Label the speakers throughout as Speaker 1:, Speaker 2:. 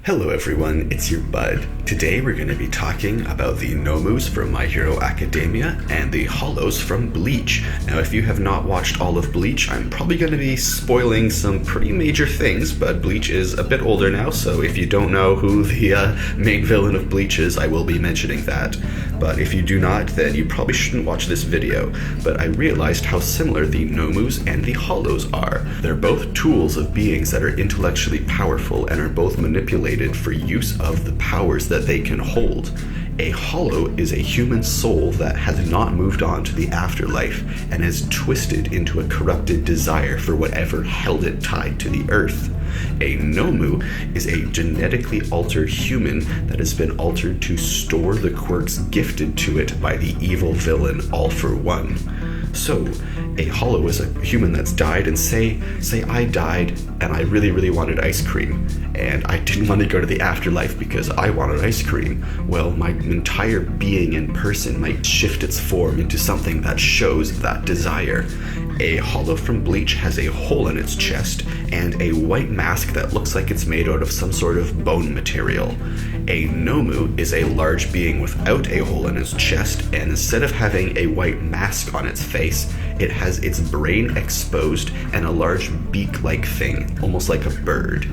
Speaker 1: Hello everyone, it's your bud. Today we're going to be talking about the Nomus from My Hero Academia and the Hollows from Bleach. Now if you have not watched all of Bleach, I'm probably going to be spoiling some pretty major things, but Bleach is a bit older now, so if you don't know who the main villain of Bleach is, I will be mentioning that. But if you do not, then you probably shouldn't watch this video. But I realized how similar the Nomus and the Hollows are. They're both tools of beings that are intellectually powerful and are both manipulated for use of the powers that they can hold. A hollow is a human soul that has not moved on to the afterlife and has twisted into a corrupted desire for whatever held it tied to the earth. A Nomu is a genetically altered human that has been altered to store the quirks gifted to it by the evil villain All For One. So, a hollow is a human that's died, and say I died and I really wanted ice cream, and I didn't want to go to the afterlife because I wanted ice cream. Well, my entire being and person might shift its form into something that shows that desire. A hollow from Bleach has a hole in its chest and a white mask that looks like it's made out of some sort of bone material. A Nomu is a large being without a hole in its chest, and instead of having a white mask on its face, it has its brain exposed and a large beak-like thing, almost like a bird.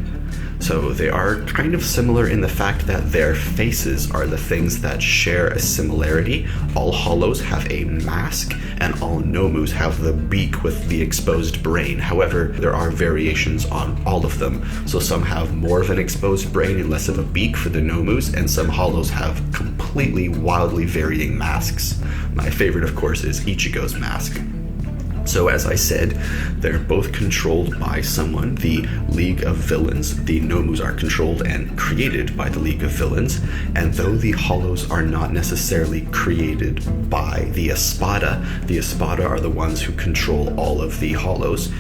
Speaker 1: So they are kind of similar in the fact that their faces are the things that share a similarity. All hollows have a mask, and all Nomus have the beak with the exposed brain. However, there are variations on all of them. So some have more of an exposed brain and less of a beak for the Nomus, and some hollows have completely wildly varying masks. My favorite, of course, is Ichigo's mask. So as I said, they're both controlled by someone, the League of Villains. The Nomus are controlled and created by the League of Villains, and though the Hollows are not necessarily created by the Espada are the ones who control all of the Hollows.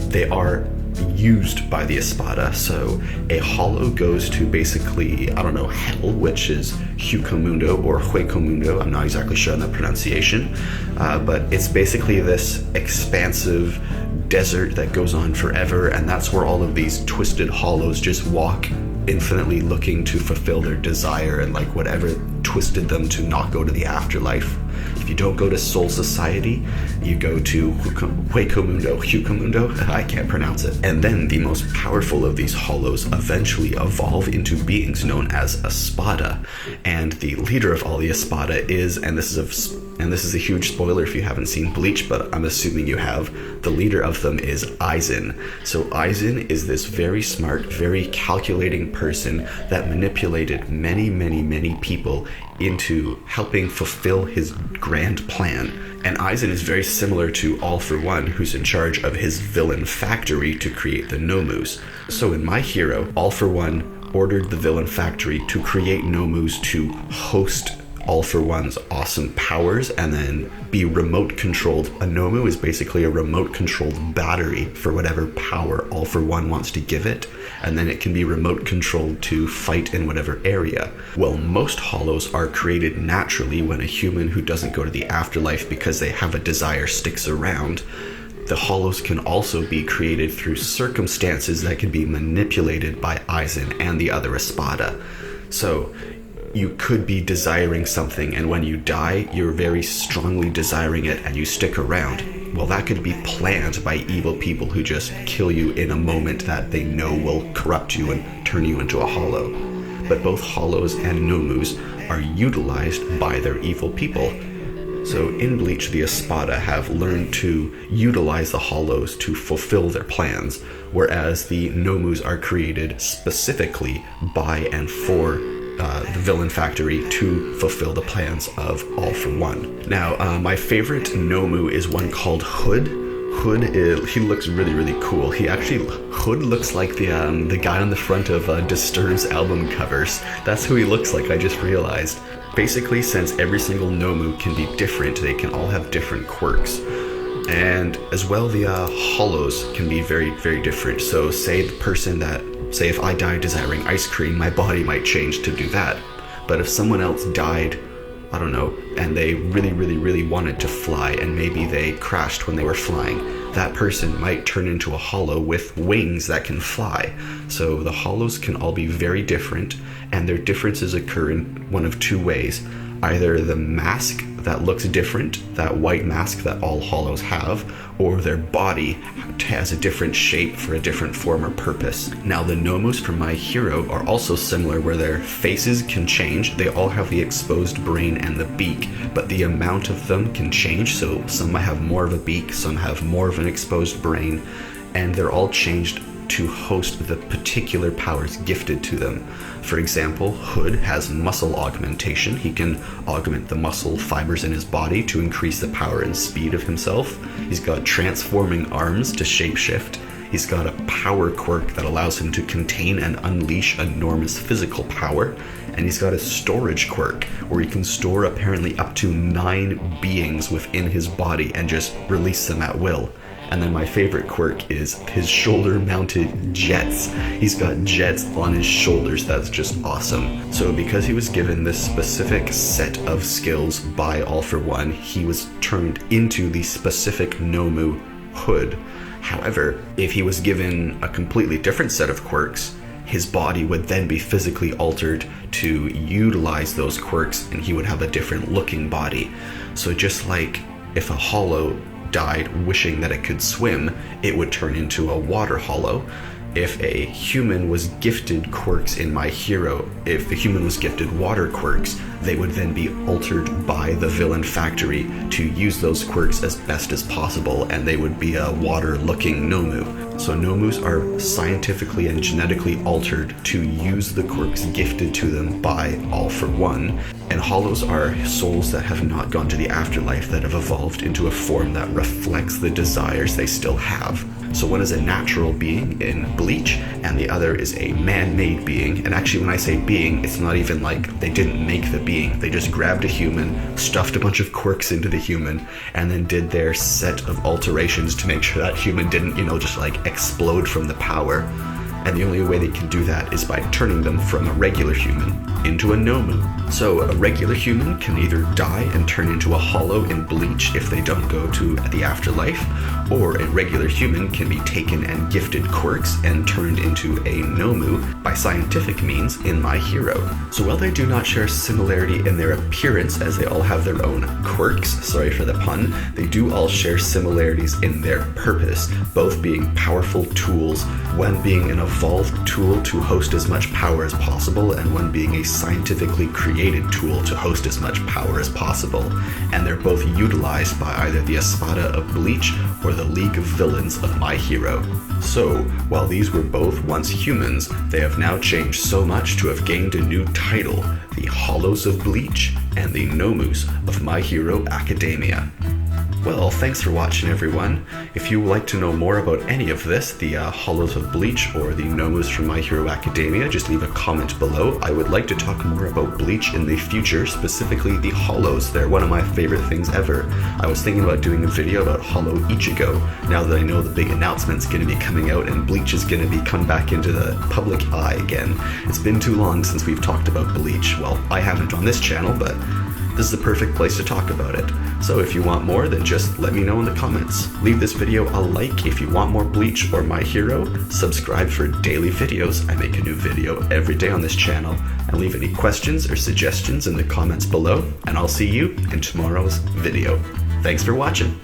Speaker 1: They are used by the Espada. So a hollow goes to basically, hell, which is Huecomundo or Huecomundo. I'm not exactly sure on the pronunciation, but it's basically this expansive desert that goes on forever, and that's where all of these twisted hollows just walk infinitely looking to fulfill their desire and whatever twisted them to not go to the afterlife. If you don't go to Soul Society, you go to Huecomundo, I can't pronounce it. And then the most powerful of these hollows eventually evolve into beings known as Espada. And the leader of all the Espada is, and this is a huge spoiler if you haven't seen Bleach, but I'm assuming you have, the leader of them is Aizen. So Aizen is this very smart, very calculating person that manipulated many people into helping fulfill his grand plan. And Aizen is very similar to All For One, who's in charge of his villain factory to create the Nomus. So in My Hero, All For One ordered the villain factory to create Nomus to host All For One's awesome powers and then be remote controlled. A Nomu is basically a remote controlled battery for whatever power All For One wants to give it, and then it can be remote controlled to fight in whatever area. Well, most hollows are created naturally when a human who doesn't go to the afterlife because they have a desire sticks around. The hollows can also be created through circumstances that can be manipulated by Aizen and the other Espada. So you could be desiring something, and when you die, you're very strongly desiring it and you stick around. Well, that could be planned by evil people who just kill you in a moment that they know will corrupt you and turn you into a hollow. But both hollows and Nomus are utilized by their evil people. So in Bleach, the Espada have learned to utilize the hollows to fulfill their plans, whereas the Nomus are created specifically by and for the villain factory to fulfill the plans of All For One. Now, my favorite Nomu is one called Hood. He looks really cool. Hood looks like the guy on the front of Disturbed's album covers. That's who he looks like, I just realized. Basically, since every single Nomu can be different, they can all have different quirks. And as well, the hollows can be very different. So say if I die desiring ice cream, my body might change to do that. But if someone else died, and they really wanted to fly, and maybe they crashed when they were flying, that person might turn into a hollow with wings that can fly. So the hollows can all be very different, and their differences occur in one of two ways. Either the mask that looks different, that white mask that all hollows have, or their body has a different shape for a different form or purpose. Now, the Nomus from My Hero are also similar, where their faces can change. They all have the exposed brain and the beak, but the amount of them can change. So some might have more of a beak, some have more of an exposed brain, and they're all changed to host the particular powers gifted to them. For example, Hood has muscle augmentation. He can augment the muscle fibers in his body to increase the power and speed of himself. He's got transforming arms to shapeshift. He's got a power quirk that allows him to contain and unleash enormous physical power. And he's got a storage quirk where he can store apparently up to 9 beings within his body and just release them at will. And then my favorite quirk is his shoulder-mounted jets. He's got jets on his shoulders. That's just awesome. So because he was given this specific set of skills by All For One, he was turned into the specific Nomu Hood. However, if he was given a completely different set of quirks, his body would then be physically altered to utilize those quirks, and he would have a different looking body. So just like if a hollow died wishing that it could swim, it would turn into a water hollow. If a human was gifted quirks in My Hero, if the human was gifted water quirks, they would then be altered by the villain factory to use those quirks as best as possible, and they would be a water-looking Nomu. So Nomus are scientifically and genetically altered to use the quirks gifted to them by All For One, and hollows are souls that have not gone to the afterlife, that have evolved into a form that reflects the desires they still have. So one is a natural being in Bleach, and the other is a man-made being. And actually, when I say being, it's not even like they didn't make the being. They just grabbed a human, stuffed a bunch of quirks into the human, and then did their set of alterations to make sure that human didn't, just like explode from the power. And the only way they can do that is by turning them from a regular human into a Nomu. So a regular human can either die and turn into a hollow in Bleach if they don't go to the afterlife, or a regular human can be taken and gifted quirks and turned into a Nomu by scientific means in My Hero. So while they do not share similarity in their appearance, as they all have their own quirks, sorry for the pun, they do all share similarities in their purpose, both being powerful tools, one being an evolved tool to host as much power as possible, and one being a scientifically created tool to host as much power as possible. And they're both utilized by either the Espada of Bleach or the League of Villains of My Hero. So, while these were both once humans, they have now changed so much to have gained a new title, the Hollows of Bleach and the Nomus of My Hero Academia. Well, thanks for watching, everyone. If you would like to know more about any of this, the Hollows of Bleach or the Nomus from My Hero Academia, just leave a comment below. I would like to talk more about Bleach in the future, specifically the Hollows. They're one of my favorite things ever. I was thinking about doing a video about Hollow Ichigo, now that I know the big announcement's going to be coming out and Bleach is going to be come back into the public eye again. It's been too long since we've talked about Bleach. Well, I haven't on this channel, but this is the perfect place to talk about it. So if you want more, then just let me know in the comments. Leave this video a like if you want more Bleach or My Hero. Subscribe for daily videos. I make a new video every day on this channel. And leave any questions or suggestions in the comments below. And I'll see you in tomorrow's video. Thanks for watching.